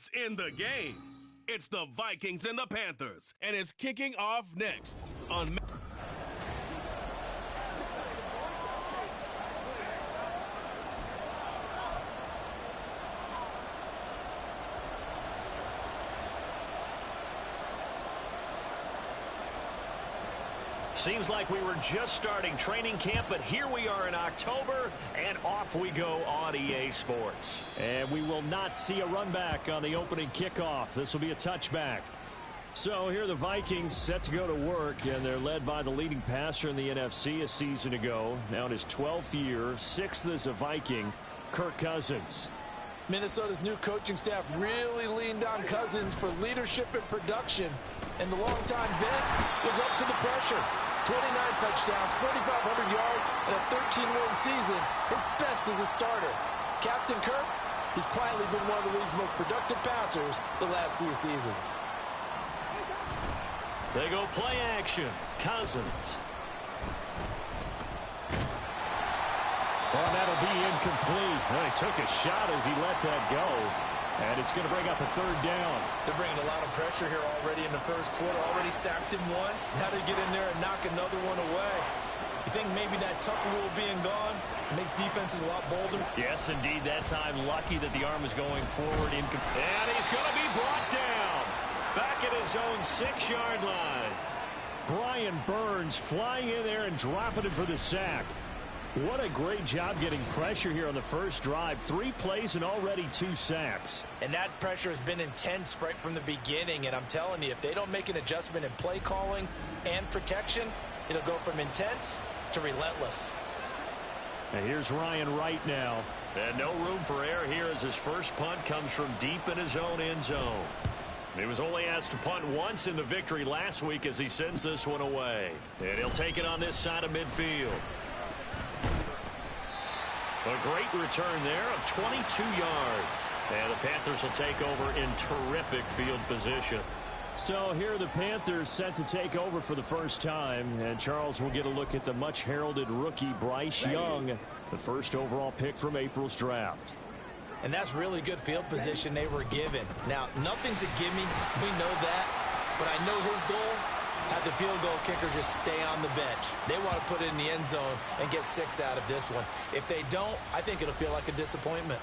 It's in the game. It's the Vikings and the Panthers, and it's kicking off next on Seems like we were just starting training camp, but here we are in October, and off we go on EA Sports. And we will not see a run back on the opening kickoff. This will be a touchback. So here are the Vikings set to go to work, and they're led by the leading passer in the NFC a season ago. Now in his 12th year, 6th as a Viking, Kirk Cousins. Minnesota's new coaching staff really leaned on Cousins for leadership and production, and the longtime vet was up to the pressure. 29 touchdowns, 4,500 yards, and a 13-win season, his best as a starter. Captain Kirk, he's quietly been one of the league's most productive passers the last few seasons. They go play action. Cousins. Well, that'll be incomplete. Well, he took a shot as he let that go. And it's going to bring up a third down. They're bringing a lot of pressure here already in the first quarter. Already sacked him once. Now they get in there and knock another one away. You think maybe that Tucker rule being gone makes defenses a lot bolder? Yes, indeed. That time, lucky that the arm is going forward. And he's going to be brought down. Back at his own 6-yard line. Brian Burns flying in there and dropping it for the sack. What a great job getting pressure here on the first drive. 3 plays and already 2 sacks. And that pressure has been intense right from the beginning. And I'm telling you, if they don't make an adjustment in play calling and protection, it'll go from intense to relentless. And here's Ryan Wright now. And no room for error here as his first punt comes from deep in his own end zone. He was only asked to punt once in the victory last week as he sends this one away. And he'll take it on this side of midfield. A great return there of 22 yards. And the Panthers will take over in terrific field position. So here are the Panthers set to take over for the first time. And Charles will get a look at the much-heralded rookie Bryce Young, the first overall pick from April's draft. And that's really good field position they were given. Now, nothing's a gimme. We know that. But I know his goal, have the field goal kicker just stay on the bench. They want to put it in the end zone and get 6 out of this one. If they don't, I think it'll feel like a disappointment.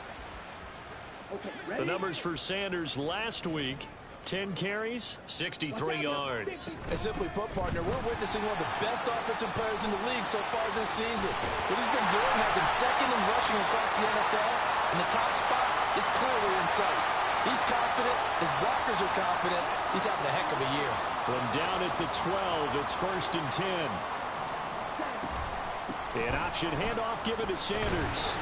The numbers for Sanders last week, 10 carries, 63 yards. And simply put, partner, we're witnessing one of the best offensive players in the league so far this season. What he's been doing has him second in rushing across the NFL, and the top spot is clearly in sight. He's confident. His blockers are confident. He's having a heck of a year. From down at the 12, it's 1st and 10. An option handoff given to Sanders.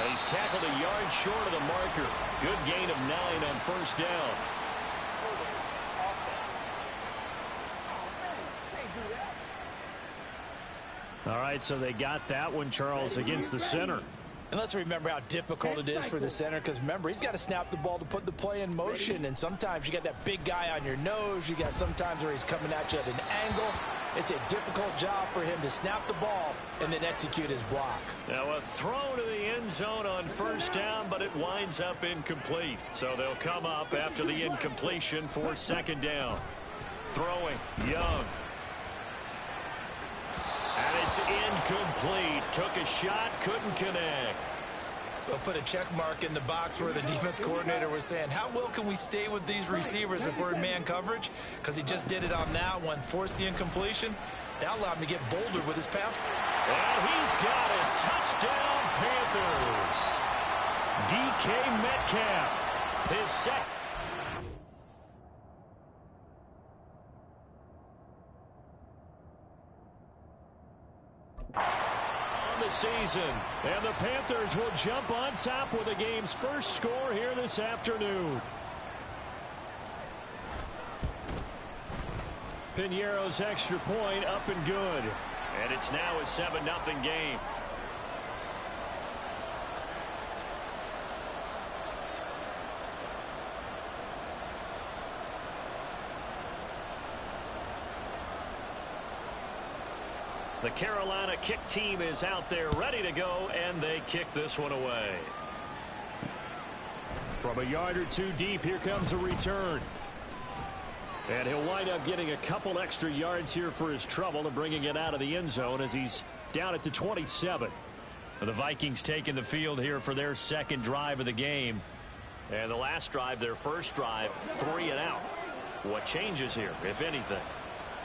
He's tackled a yard short of the marker. Good gain of 9 on first down. All right, so they got that one, Charles, against the center. And let's remember how difficult it is for the center, because remember, he's got to snap the ball to put the play in motion, and sometimes you got that big guy on your nose. You got sometimes where he's coming at you at an angle. It's a difficult job for him to snap the ball and then execute his block. Now a throw to the end zone on first down, but it winds up incomplete. So they'll come up after the incompletion for 2nd down. Throwing, Young. And it's incomplete. Took a shot, couldn't connect. They'll put a check mark in the box where the defense coordinator was saying, how well can we stay with these receivers if we're in man coverage? Because he just did it on that one. Forced the incompletion. That allowed him to get bolder with his pass. And he's got it. Touchdown, Panthers. DK Metcalf. His second. The season, and the Panthers will jump on top with the game's first score here this afternoon. Piñeiro's extra point up and good, and it's now a 7-0 game. The Carolina kick team is out there ready to go, and they kick this one away. From a yard or two deep, here comes a return. And he'll wind up getting a couple extra yards here for his trouble and bringing it out of the end zone as he's down at the 27. The Vikings taking the field here for their second drive of the game. And the last drive, their first drive, 3 and out. What changes here, if anything?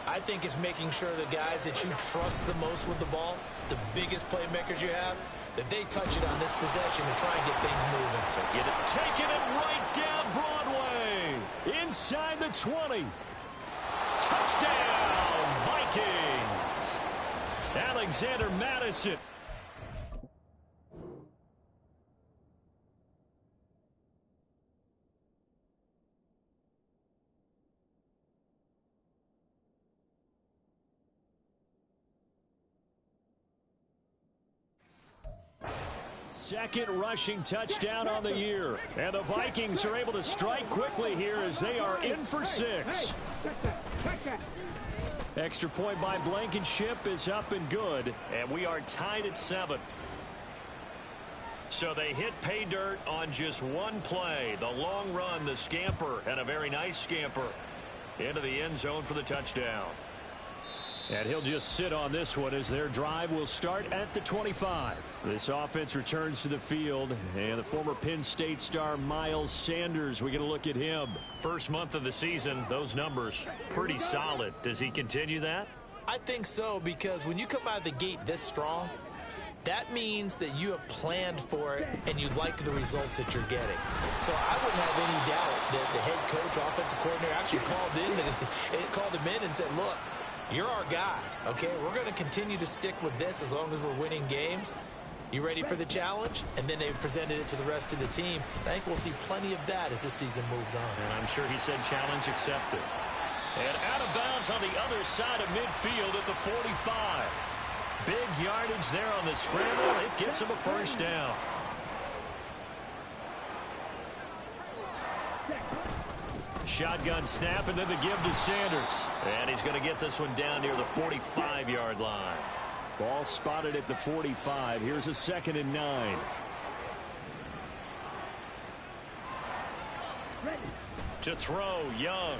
I think it's making sure the guys that you trust the most with the ball, the biggest playmakers you have, that they touch it on this possession and try and get things moving. So taking it right down Broadway. Inside the 20. Touchdown, Vikings. Alexander Madison. Second rushing touchdown on the year. And the Vikings are able to strike quickly here as they are in for 6. Extra point by Blankenship is up and good. And we are tied at 7. So they hit pay dirt on just one play. The long run, the scamper, and a very nice scamper into the end zone for the touchdown. And he'll just sit on this one as their drive will start at the 25. This offense returns to the field, and the former Penn State star Miles Sanders, we're going to look at him. First month of the season, those numbers pretty solid. Does he continue that? I think so, because when you come out of the gate this strong, that means that you have planned for it and you like the results that you're getting. So I wouldn't have any doubt that the head coach, offensive coordinator actually called him in and said, look, you're our guy, okay? We're going to continue to stick with this as long as we're winning games. You ready for the challenge? And then they presented it to the rest of the team. And I think we'll see plenty of that as this season moves on. And I'm sure he said challenge accepted. And out of bounds on the other side of midfield at the 45. Big yardage there on the scramble. It gets him a first down. Shotgun snap, and then the give to Sanders. And he's going to get this one down near the 45-yard line. Ball spotted at the 45. Here's a 2nd and 9. To throw, Young.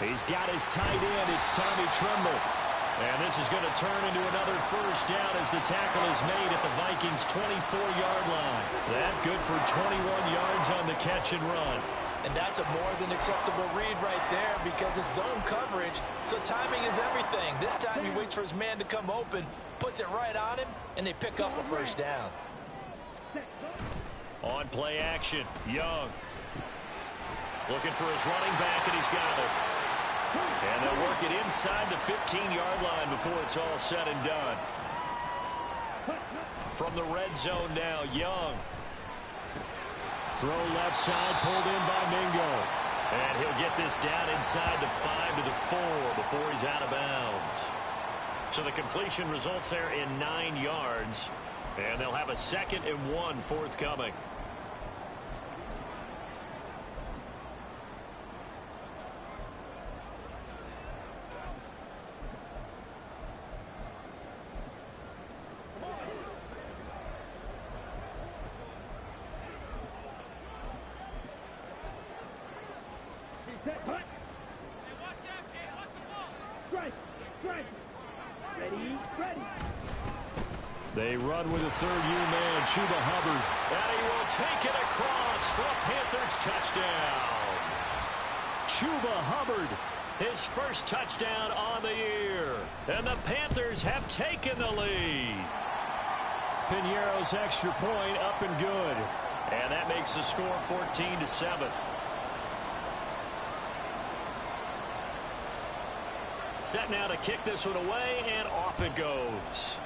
He's got his tight end. It's Tommy Tremble. And this is going to turn into another first down as the tackle is made at the Vikings' 24-yard line. That good for 21 yards on the catch and run. And that's a more than acceptable read right there because it's zone coverage, so timing is everything. This time he waits for his man to come open, puts it right on him, and they pick up a first down. On play action, Young. Looking for his running back, and he's got it. And they'll work it inside the 15-yard line before it's all said and done. From the red zone now, Young. Throw left side, pulled in by Mingo. And he'll get this down inside the 5 to the 4 before he's out of bounds. So the completion results there in 9 yards. And they'll have a 2nd and 1 forthcoming. They run with a third-year man, Chuba Hubbard. And he will take it across for a Panthers touchdown. Chuba Hubbard, his first touchdown on the year. And the Panthers have taken the lead. Piñeiro's extra point up and good. And that makes the score 14-7. Set now to kick this one away, and off it goes.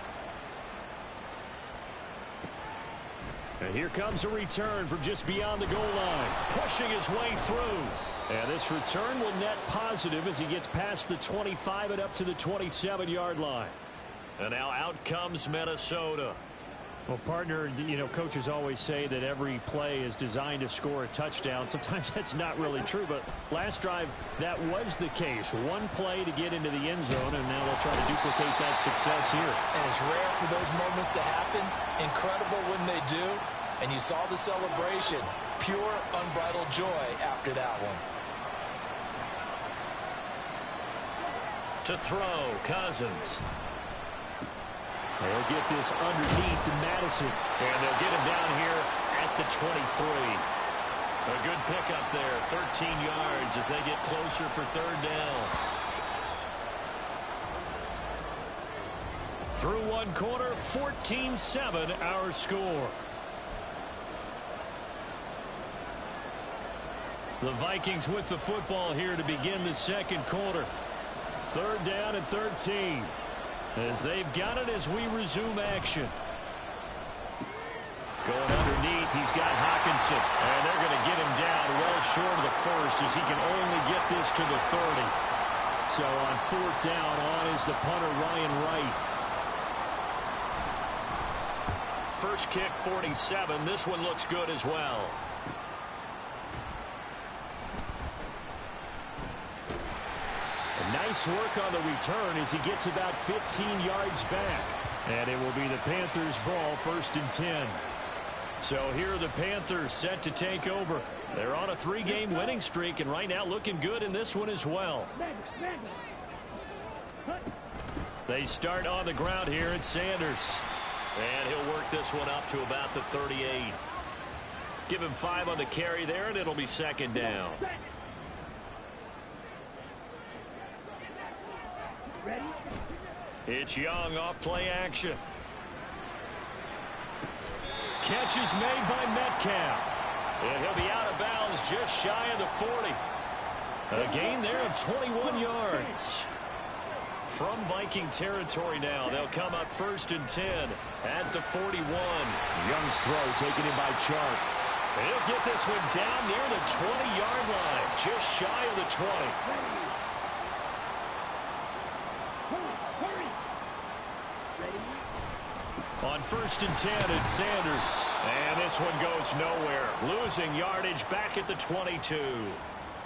And here comes a return from just beyond the goal line, pushing his way through. And this return will net positive as he gets past the 25 and up to the 27-yard line. And now out comes Minnesota. Well, partner, you know, coaches always say that every play is designed to score a touchdown. Sometimes that's not really true, but last drive, that was the case. One play to get into the end zone, and now they'll try to duplicate that success here. And it's rare for those moments to happen. Incredible when they do. And you saw the celebration. Pure, unbridled joy after that one. To throw, Cousins. They'll get this underneath to Madison. And they'll get him down here at the 23. A good pickup there, 13 yards as they get closer for third down. Through one quarter, 14-7 our score. The Vikings with the football here to begin the second quarter. Third down and 13. As they've got it as we resume action. Going underneath, he's got Hawkinson. And they're going to get him down well short of the first as he can only get this to the 30. So on fourth down, on is the punter Ryan Wright. First kick, 47. This one looks good as well. Nice work on the return as he gets about 15 yards back. And it will be the Panthers' ball, first and 10. So here are the Panthers set to take over. They're on a 3-game winning streak and right now looking good in this one as well. They start on the ground here at Sanders. And he'll work this one up to about the 38. Give him 5 on the carry there and it'll be second down. It's Young off play action. Catch is made by Metcalf. And he'll be out of bounds just shy of the 40. A gain there of 21 yards. From Viking territory now, they'll come up first and 10 at the 41. Young's throw taken in by Chark. He'll get this one down near the 20-yard line, just shy of the 20. On first and 10, it's Sanders. And this one goes nowhere. Losing yardage back at the 22.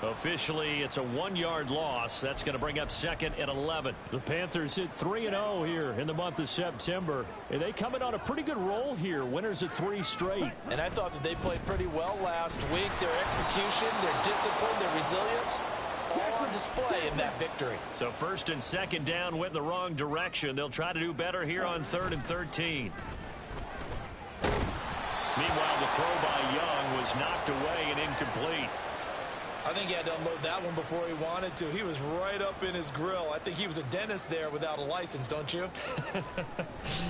Officially, it's a 1-yard loss. That's going to bring up second and 11. The Panthers hit 3-0 here in the month of September. And they come in on a pretty good roll here. Winners of 3 straight. And I thought that they played pretty well last week. Their execution, their discipline, their resilience, all on display in that victory. So first and second down went in the wrong direction. They'll try to do better here on 3rd and 13. Meanwhile, the throw by Young was knocked away and incomplete. I think he had to unload that one before he wanted to. He was right up in his grill. I think he was a dentist there without a license, don't you?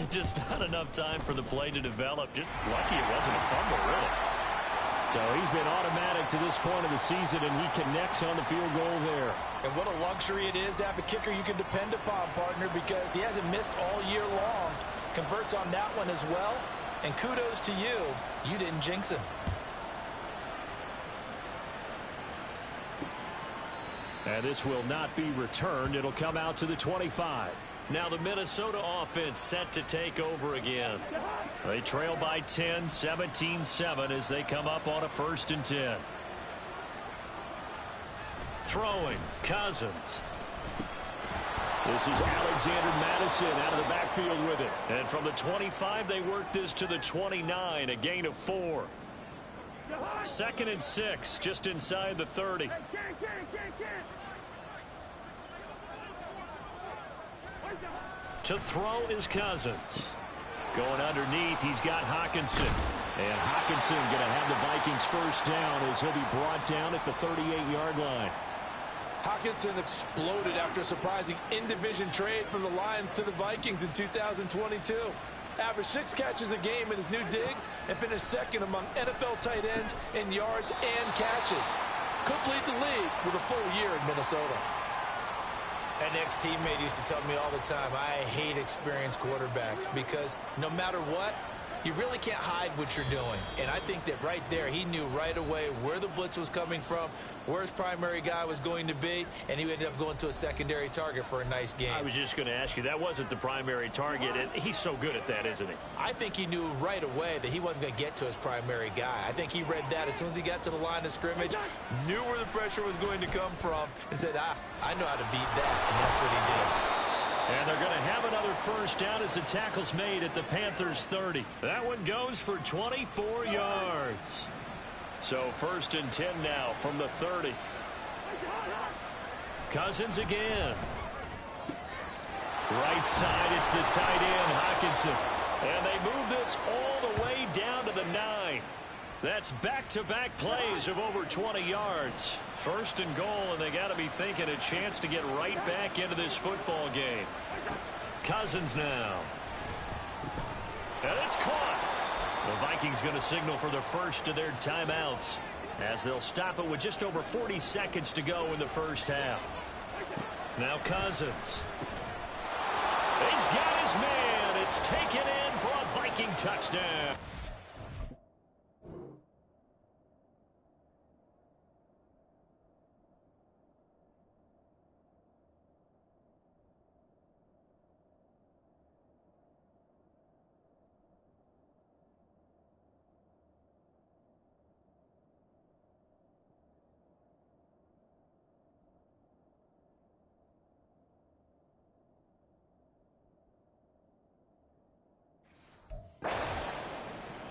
Just not enough time for the play to develop. Just lucky it wasn't a fumble, really. So he's been automatic to this point of the season, and he connects on the field goal there. And what a luxury it is to have a kicker you can depend upon, partner, because he hasn't missed all year long. Converts on that one as well. And kudos to you. You didn't jinx him. And this will not be returned. It'll come out to the 25. Now the Minnesota offense set to take over again. They trail by 10, 17-7 as they come up on a first and 10. Throwing, Cousins. This is Alexander Madison out of the backfield with it. And from the 25, they work this to the 29, a gain of 4. Second and 6, just inside the 30. To throw is Cousins. Going underneath, he's got Hawkinson. And Hawkinson going to have the Vikings first down as he'll be brought down at the 38-yard line. Hawkinson exploded after a surprising in-division trade from the Lions to the Vikings in 2022. Averaged 6 catches a game in his new digs and finished second among NFL tight ends in yards and catches. Could lead the league with a full year in Minnesota. An ex-teammate used to tell me all the time, I hate experienced quarterbacks because no matter what, you really can't hide what you're doing. And I think that right there, he knew right away where the blitz was coming from, where his primary guy was going to be, and he ended up going to a secondary target for a nice game. I was just going to ask you, that wasn't the primary target, and he's so good at that, isn't he? I think he knew right away that he wasn't going to get to his primary guy. I think he read that as soon as he got to the line of scrimmage, knew where the pressure was going to come from, and said, I know how to beat that, and that's what he did. And they're going to have another first down as the tackle's made at the Panthers' 30. That one goes for 24 yards. So 1st and 10 now from the 30. Cousins again. Right side, it's the tight end, Hockenson. And they move this all the way down to the 9. That's back-to-back plays of over 20 yards. 1st and goal, and they got to be thinking a chance to get right back into this football game. Cousins now. And it's caught. The Vikings going to signal for the first of their timeouts as they'll stop it with just over 40 seconds to go in the first half. Now Cousins. He's got his man. It's taken in for a Viking touchdown.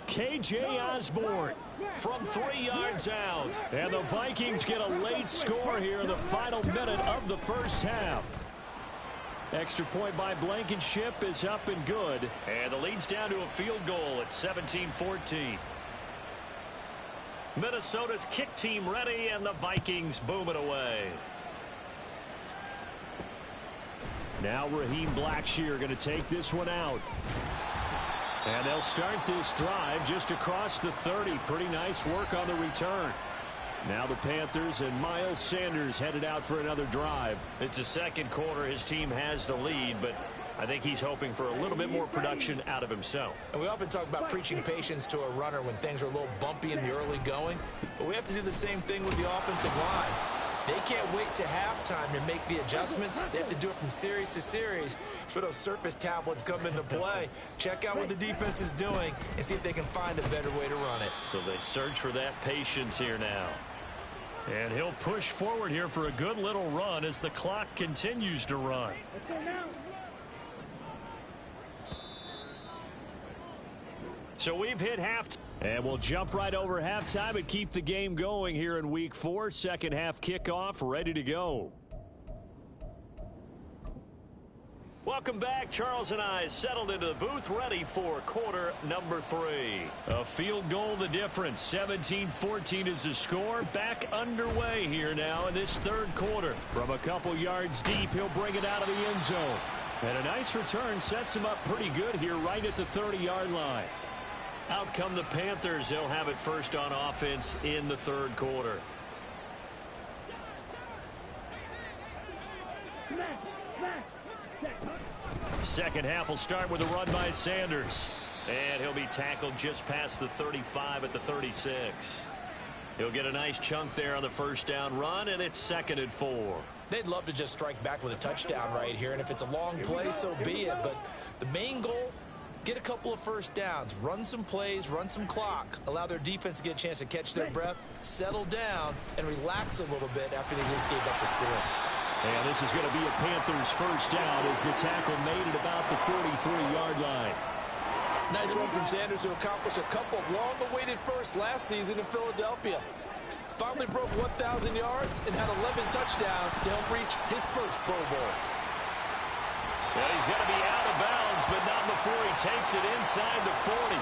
K.J. Osborne from 3 yards out. And the Vikings get a late score here in the final minute of the first half. Extra point by Blankenship is up and good. And the lead's down to a field goal at 17-14. Minnesota's kick team ready, and the Vikings boom it away. Now Raheem Blackshear going to take this one out. And they'll start this drive just across the 30. Pretty nice work on the return. Now the Panthers and Miles Sanders headed out for another drive. It's the second quarter. His team has the lead, but I think he's hoping for a little bit more production out of himself. And we often talk about preaching patience to a runner when things are a little bumpy in the early going, but we have to do the same thing with the offensive line. They can't wait to halftime to make the adjustments. They have to do it from series to series for those surface tablets come into play. Check out what the defense is doing and see if they can find a better way to run it. So they search for that patience here now. And he'll push forward here for a good little run as the clock continues to run. So we've hit halftime. And we'll jump right over halftime and keep the game going here in Week 4. Second half kickoff ready to go. Welcome back. Charles and I settled into the booth ready for quarter number 3. A field goal the difference. 17-14 is the score. Back underway here now in this third quarter. From a couple yards deep, he'll bring it out of the end zone. And a nice return sets him up pretty good here right at the 30-yard line. Out come the Panthers. They'll have it first on offense in the third quarter. Second half will start with a run by Sanders. And he'll be tackled just past the 35 at the 36. He'll get a nice chunk there on the first down run, and it's 2nd and 4. They'd love to just strike back with a touchdown right here, and if it's a long play, so be it. But the main goal, get a couple of first downs, run some plays, run some clock, allow their defense to get a chance to catch their breath, settle down, and relax a little bit after they just gave up the score. And this is going to be a Panthers first down as the tackle made at about the 43-yard line. Nice run from Sanders to accomplish a couple of long-awaited firsts last season in Philadelphia. Finally broke 1,000 yards and had 11 touchdowns to help reach his first Pro Bowl. Well, he's going to be out of bounds, but not before he takes it inside the 40.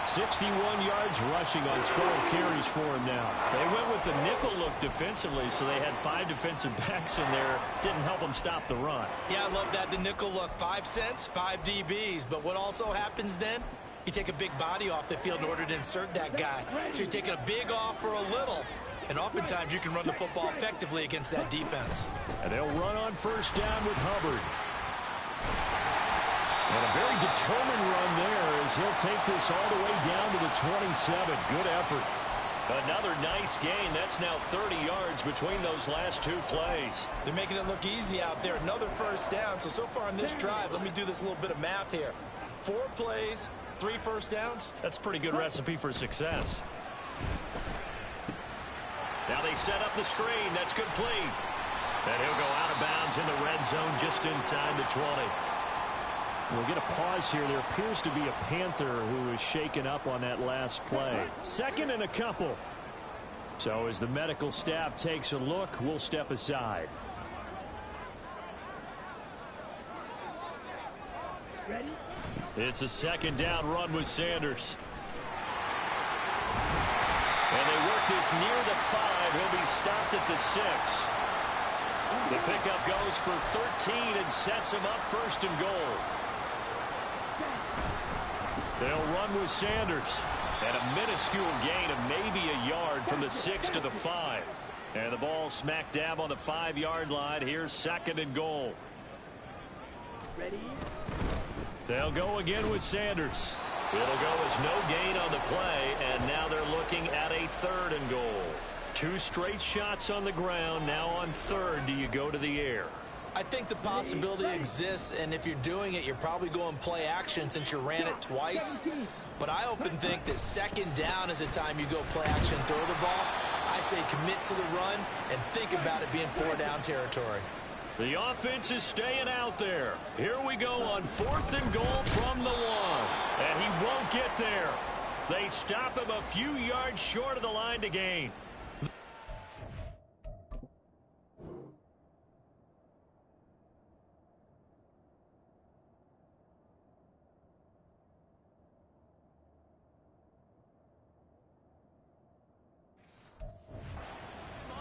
61 yards rushing on 12 carries for him now. They went with the nickel look defensively, so they had 5 defensive backs in there. Didn't help them stop the run. Yeah, I love that, the nickel look. 5 cents, 5 DBs. But what also happens then? You take a big body off the field in order to insert that guy. So you're taking a big off for a little. And oftentimes you can run the football effectively against that defense. And they'll run on first down with Hubbard. And a very determined run there as he'll take this all the way down to the 27. Good effort. Another nice gain. That's now 30 yards between those last 2 plays. They're making it look easy out there. Another first down. So far on this drive, let me do this little bit of math here. 4 plays, 3 first downs. That's a pretty good recipe for success. Now they set up the screen. That's complete. And he'll go out of bounds in the red zone just inside the 20. We'll get a pause here. There appears to be a Panther who is shaken up on that last play. Second and a couple. So as the medical staff takes a look, we'll step aside. Ready? It's a second down run with Sanders. And they work this near the 5. He'll be stopped at the 6. The pickup goes for 13 and sets him up first and goal. They'll run with Sanders. And a minuscule gain of maybe a yard from the 6 to the 5. And the ball smack dab on the 5-yard line. Here's second and goal. Ready? They'll go again with Sanders. It'll go as no gain on the play, and now they're looking at a third and goal. 2 straight shots on the ground. Now on third, do you go to the air? I think the possibility exists, and if you're doing it, you're probably going play action since you ran it twice. But I often think that second down is the time you go play action and throw the ball. I say commit to the run and think about it being 4-down territory. The offense is staying out there. Here we go on 4th and goal from the 1. And he won't get there. They stop him a few yards short of the line to gain.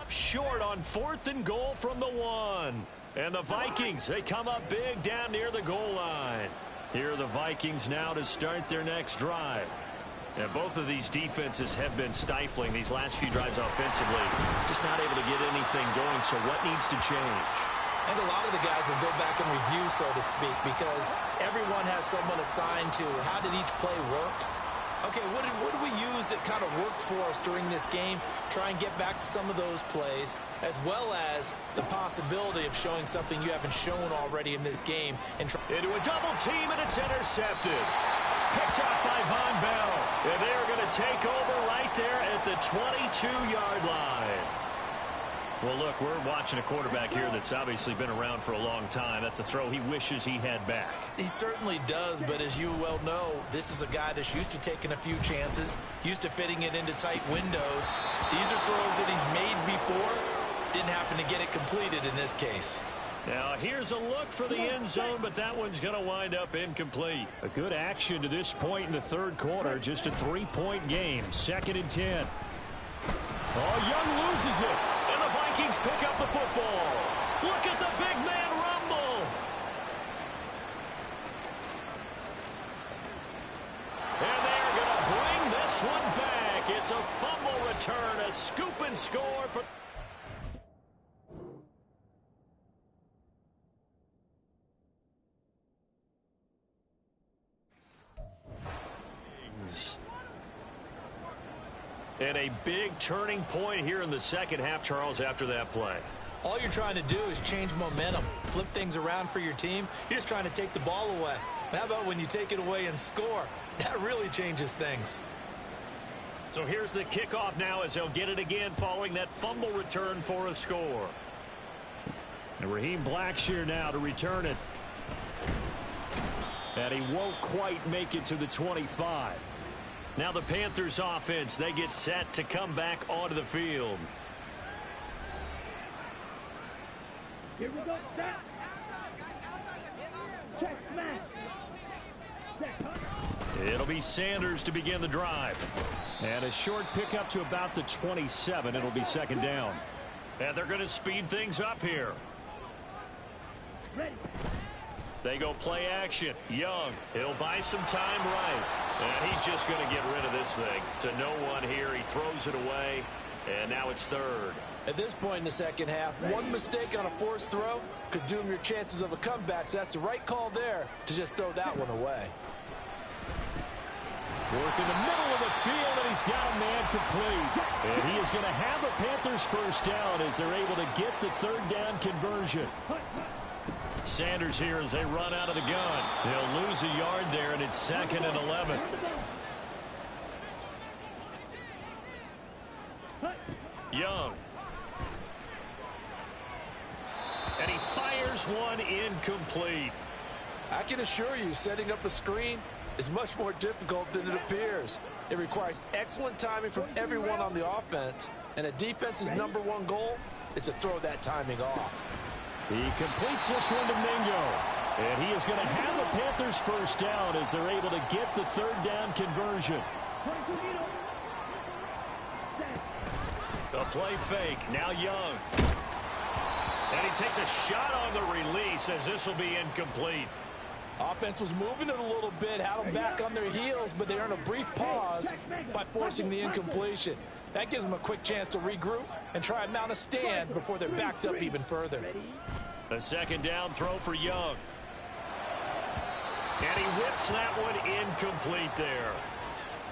Up short on 4th and goal from the 1. And the Vikings, they come up big down near the goal line. Here are the Vikings now to start their next drive. And both of these defenses have been stifling these last few drives offensively. Just not able to get anything going, so what needs to change? I think a lot of the guys will go back and review, so to speak, because everyone has someone assigned to how did each play work. Okay, what do we use that kind of worked for us during this game? Try and get back to some of those plays, as well as the possibility of showing something you haven't shown already in this game. And into a double team, and it's intercepted. Picked up by Von Bell. And they are going to take over right there at the 22-yard line. Well, look, we're watching a quarterback here that's obviously been around for a long time. That's a throw he wishes he had back. He certainly does, but as you well know, this is a guy that's used to taking a few chances, used to fitting it into tight windows. These are throws that he's made before. Didn't happen to get it completed in this case. Now, here's a look for the end zone, but that one's going to wind up incomplete. A good action to this point in the third quarter. Just a 3-point game. 2nd and 10. Oh, Young loses it. And the Vikings pick up the football. Look at the big man rumble. And they're going to bring this one back. It's a fumble return, a scoop and score for... And a big turning point here in the second half, Charles, after that play. All you're trying to do is change momentum, flip things around for your team. You're just trying to take the ball away. How about when you take it away and score? That really changes things. So here's the kickoff now as they'll get it again following that fumble return for a score. And Raheem Blackshear now to return it. And he won't quite make it to the 25. Now the Panthers offense, they get set to come back onto the field. Here we go. Stop. Check, smash. It'll be Sanders to begin the drive. And a short pickup to about the 27. It'll be 2nd down. And they're going to speed things up here. Ready. They go play action. Young, he'll buy some time right. And he's just going to get rid of this thing. To no one here. He throws it away. And now it's third. At this point in the second half, one mistake on a forced throw could doom your chances of a comeback. So that's the right call there to just throw that one away. Work in the middle of the field, and he's got a man complete. And he is going to have a Panthers first down as they're able to get the third down conversion. Sanders here as they run out of the gun. They'll lose a yard there, and it's 2nd and 11. Young. And he fires one incomplete. I can assure you, setting up a screen is much more difficult than it appears. It requires excellent timing from everyone on the offense, and a defense's #1 goal is to throw that timing off. He completes this one to Mingo. And he is going to have a Panthers first down as they're able to get the third down conversion. The play fake. Now Young. And he takes a shot on the release as this will be incomplete. Offense was moving it a little bit, had them back on their heels, but they earned a brief pause by forcing the incompletion. That gives them a quick chance to regroup and try and mount a stand before they're backed up even further. A second down throw for Young. And he whips that one incomplete there.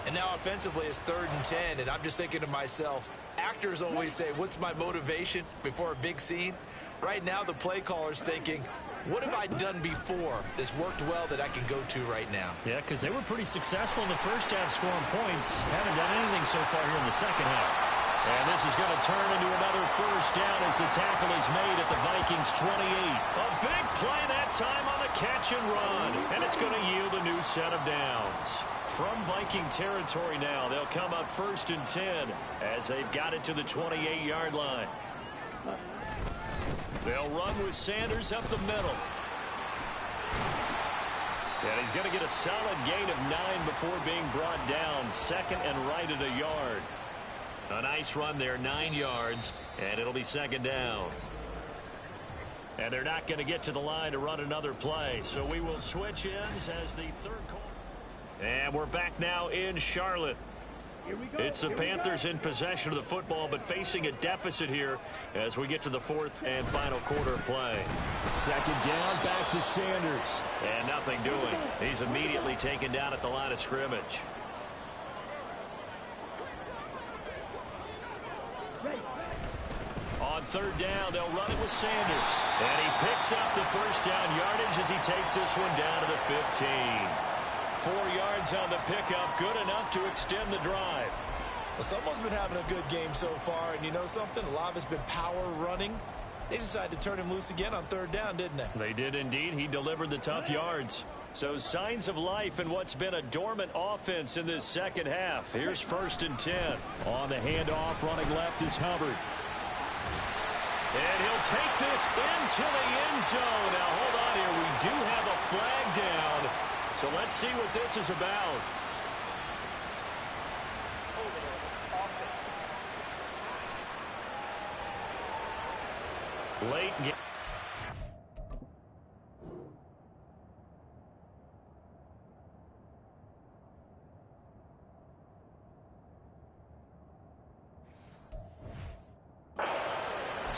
And now offensively it's 3rd and 10, and I'm just thinking to myself, actors always say, what's my motivation before a big scene? Right now the play caller's thinking, what have I done before that's worked well that I can go to right now? Yeah, because they were pretty successful in the first half scoring points. Haven't done anything so far here in the second half. And this is going to turn into another first down as the tackle is made at the Vikings 28. A big play that time on the catch and run. And it's going to yield a new set of downs. From Viking territory now, they'll come up 1st and 10 as they've got it to the 28-yard line. They'll run with Sanders up the middle. And he's going to get a solid gain of 9 before being brought down. 2nd and right at a yard. A nice run there, 9 yards, and it'll be 2nd down. And they're not going to get to the line to run another play, so we will switch ends as the third quarter. And we're back now in Charlotte. It's the Panthers in possession of the football, but facing a deficit here as we get to the 4th and final quarter of play. 2nd down, back to Sanders. And nothing doing. He's immediately taken down at the line of scrimmage. On 3rd down, they'll run it with Sanders. And he picks up the first down yardage as he takes this one down to the 15. 4 yards on the pickup, good enough to extend the drive. Well, someone's been having a good game so far, and you know something? A lot of it's been power running. They decided to turn him loose again on 3rd down, didn't they? They did indeed. He delivered the tough yards. So signs of life in what's been a dormant offense in this second half. Here's 1st and 10. On the handoff, running left is Hubbard. And he'll take this into the end zone. Now, hold on here. We do have a flag down. So let's see what this is about. Late game.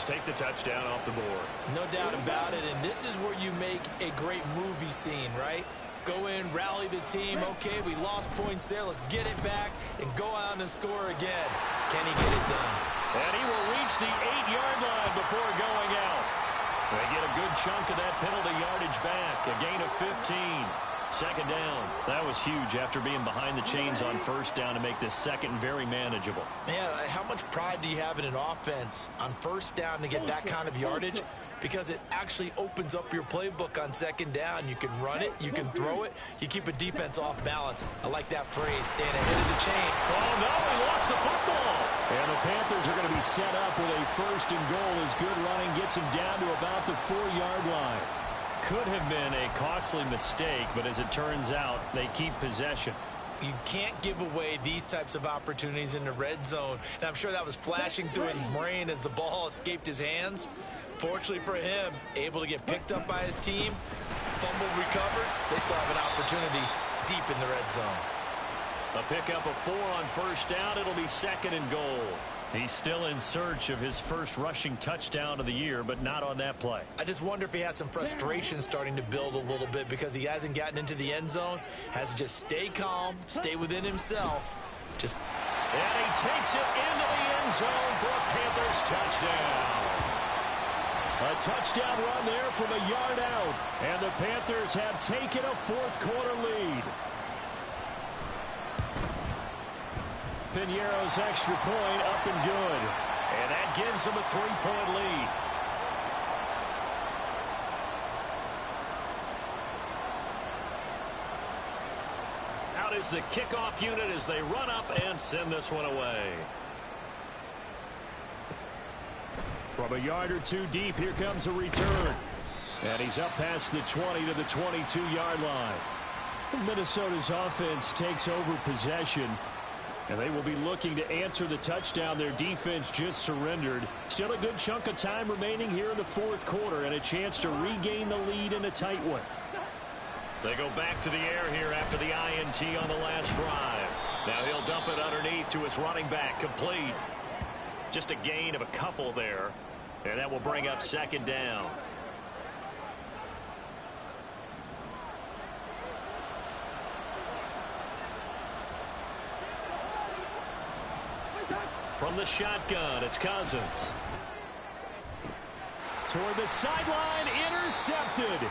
Take the touchdown off the board. No doubt about it, and this is where you make a great movie scene, right? Go in, rally the team. Okay, we lost points there. Let's get it back and go out and score again. Can he get it done? And he will reach the 8-yard line before going out. They get a good chunk of that penalty yardage back. A gain of 15. 2nd down. That was huge after being behind the chains on 1st down to make this 2nd very manageable. Yeah, how much pride do you have in an offense on 1st down to get that kind of yardage? Because it actually opens up your playbook on 2nd down. You can run it, you can throw it, you keep a defense off balance. I like that phrase, staying ahead of the chain. Oh, no, he lost the football. And the Panthers are going to be set up with a 1st and goal as good running gets him down to about the 4-yard line. Could have been a costly mistake, but as it turns out, they keep possession. You can't give away these types of opportunities in the red zone. And I'm sure that was flashing through his brain as the ball escaped his hands. Fortunately for him, able to get picked up by his team, fumble recovered. They still have an opportunity deep in the red zone. A pickup of 4 on 1st down. It'll be 2nd and goal. He's still in search of his first rushing touchdown of the year, but not on that play. I just wonder if he has some frustration starting to build a little bit because he hasn't gotten into the end zone. Has to just stay calm, stay within himself. And he takes it into the end zone for a Panthers touchdown. A touchdown run there from a yard out. And the Panthers have taken a 4th quarter lead. Piñeiro's extra point up and good. And that gives them a 3-point lead. here's the kickoff unit as they run up and send this one away. From a yard or two deep, here comes a return. And he's up past the 20 to the 22-yard line. Minnesota's offense takes over possession, and they will be looking to answer the touchdown their defense just surrendered. Still a good chunk of time remaining here in the fourth quarter and a chance to regain the lead in a tight one. They go back to the air here after the INT on the last drive. Now he'll dump it underneath to his running back, complete. Just a gain of a couple there, and that will bring up second down. From the shotgun, it's Cousins. Toward the sideline, intercepted.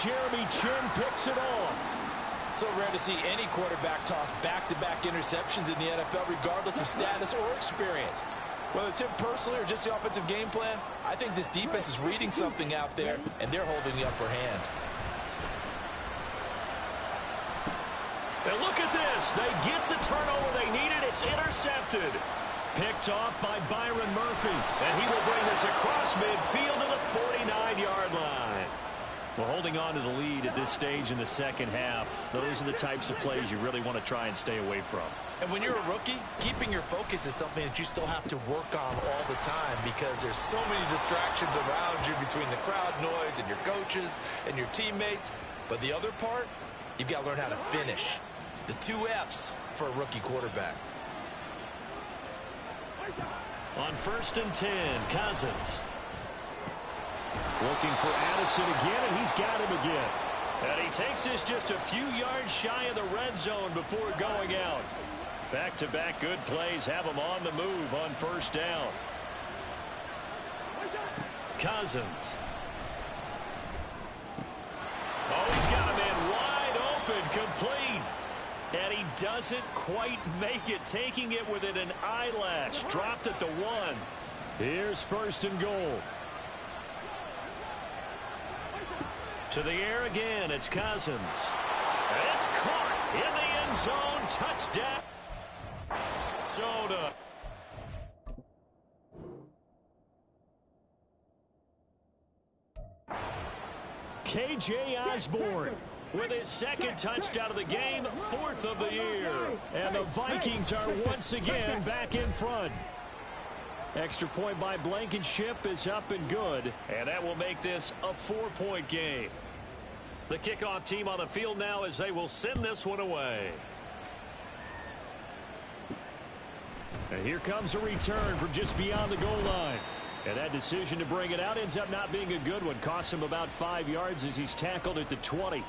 Jeremy Chin picks it off. So rare to see any quarterback toss back-to-back interceptions in the NFL, regardless of status or experience. Whether it's him personally or just the offensive game plan, I think this defense is reading something out there, and they're holding the upper hand. And look at this. They get the turnover they needed. It's intercepted. Picked off by Byron Murphy. And he will bring this across midfield to the 49-yard line. Well, holding on to the lead at this stage in the second half, those are the types of plays you really want to try and stay away from. And when you're a rookie, keeping your focus is something that you still have to work on all the time because there's so many distractions around you between the crowd noise and your coaches and your teammates. But the other part, you've got to learn how to finish. It's the 2 F's for a rookie quarterback. On 1st and 10, Cousins. Looking for Addison again, and he's got him again. And he takes this just a few yards shy of the red zone before going out. Back-to-back good plays have him on the move on 1st down. Cousins. Oh, he's got him in wide open, complete. And he doesn't quite make it, taking it within an eyelash. Dropped at the 1. Here's 1st and goal. To the air again, it's Cousins. And it's caught in the end zone. Touchdown. Soda. KJ Osborne With his 2nd touchdown of the game, 4th of the year. And the Vikings are once again back in front. Extra point by Blankenship is up and good. And that will make this a 4-point game. The kickoff team on the field now as they will send this one away. And here comes a return from just beyond the goal line. And that decision to bring it out ends up not being a good one. Costs him about 5 yards as he's tackled at the 20.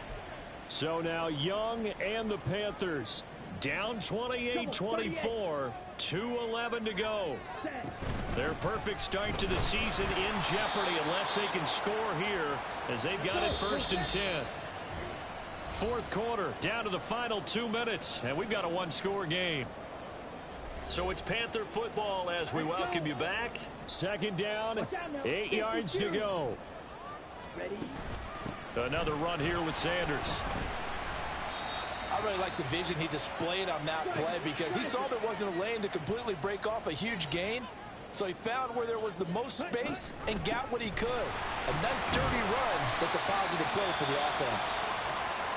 So now Young and the Panthers down 28-24, 2:11 to go. Their perfect start to the season in jeopardy unless they can score here as they've got it 1st and 10. Fourth quarter, down to the final 2 minutes, and we've got a 1-score game. So it's Panther football as we welcome you back. 2nd down, 8 yards to go. Another run here with Sanders. I really like the vision he displayed on that play because he saw there wasn't a lane to completely break off a huge gain. So he found where there was the most space and got what he could. A nice dirty run that's a positive play for the offense.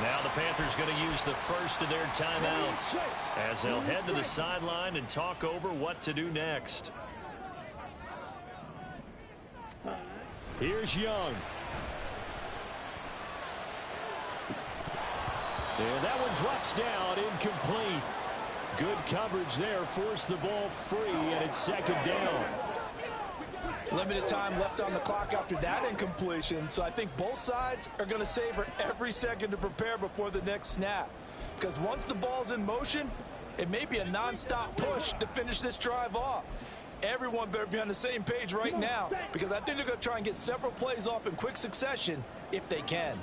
Now the Panthers going to use the first of their timeouts as they'll head to the sideline and talk over what to do next. Here's Young. And that one drops down, incomplete. Good coverage there, forced the ball free, and it's 2nd down. Limited time left on the clock after that incompletion, so I think both sides are going to savor every second to prepare before the next snap. Because once the ball's in motion, it may be a non-stop push to finish this drive off. Everyone better be on the same page right now because I think they're going to try and get several plays off in quick succession if they can.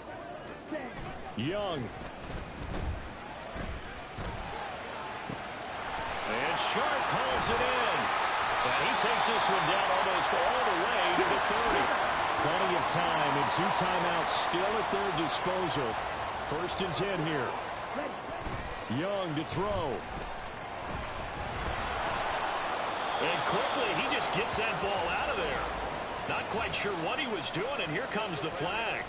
Young. And Sharp calls it in. And he takes this one down almost all the way to the 30. Plenty of time and 2 timeouts still at their disposal. 1st and 10 here. Young to throw. And quickly, he just gets that ball out of there. Not quite sure what he was doing, and here comes the flag.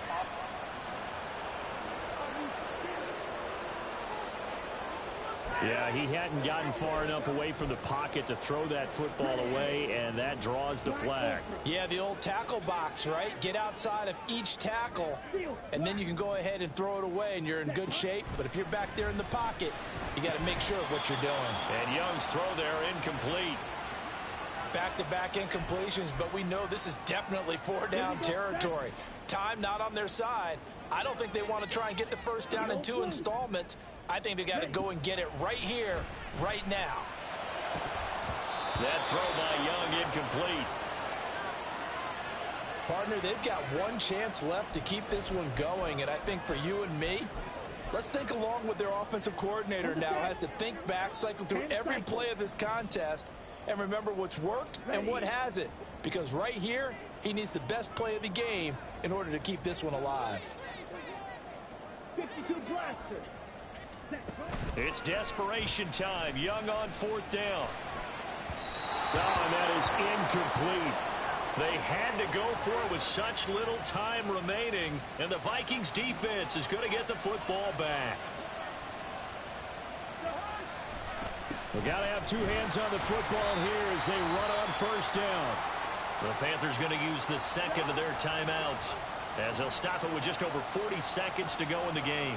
Yeah, he hadn't gotten far enough away from the pocket to throw that football away, and that draws the flag. Yeah, the old tackle box, right? Get outside of each tackle, and then you can go ahead and throw it away, and you're in good shape. But if you're back there in the pocket, you got to make sure of what you're doing. And Young's throw there incomplete. Back-to-back incompletions, but we know this is definitely four-down territory. Time not on their side. I don't think they want to try and get the first down in 2 installments. I think they got to go and get it right here, right now. That throw by Young incomplete. Partner, they've got one chance left to keep this one going, and I think for you and me, let's think along with their offensive coordinator now. Has to think back, cycle through every play of this contest, and remember what's worked and what hasn't. Because right here, he needs the best play of the game in order to keep this one alive. 52 blaster. It's desperation time. Young on 4th down. Oh, and that is incomplete. They had to go for it with such little time remaining, and the Vikings defense is going to get the football back. We got to have 2 hands on the football here as they run on 1st down. The Panthers going to use the second of their timeouts as they'll stop it with just over 40 seconds to go in the game.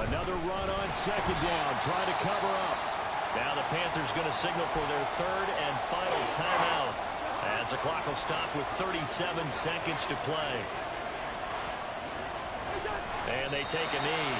Another run on 2nd down, trying to cover up. Now the Panthers going to signal for their 3rd and final timeout as the clock will stop with 37 seconds to play. And they take a knee.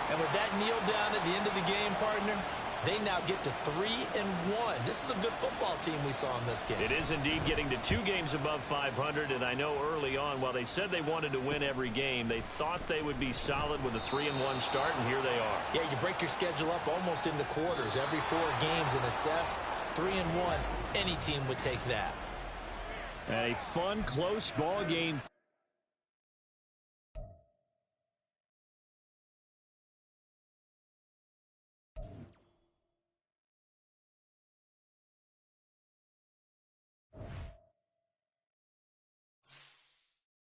And with that kneel down at the end of the game, partner, they now get to 3-1. This is a good football team we saw in this game. It is indeed getting to 2 games above 500, and I know early on, while they said they wanted to win every game, they thought they would be solid with a 3-1 start, and here they are. Yeah, you break your schedule up almost into quarters, every 4 games, and assess 3-1. Any team would take that. A fun, close ball game.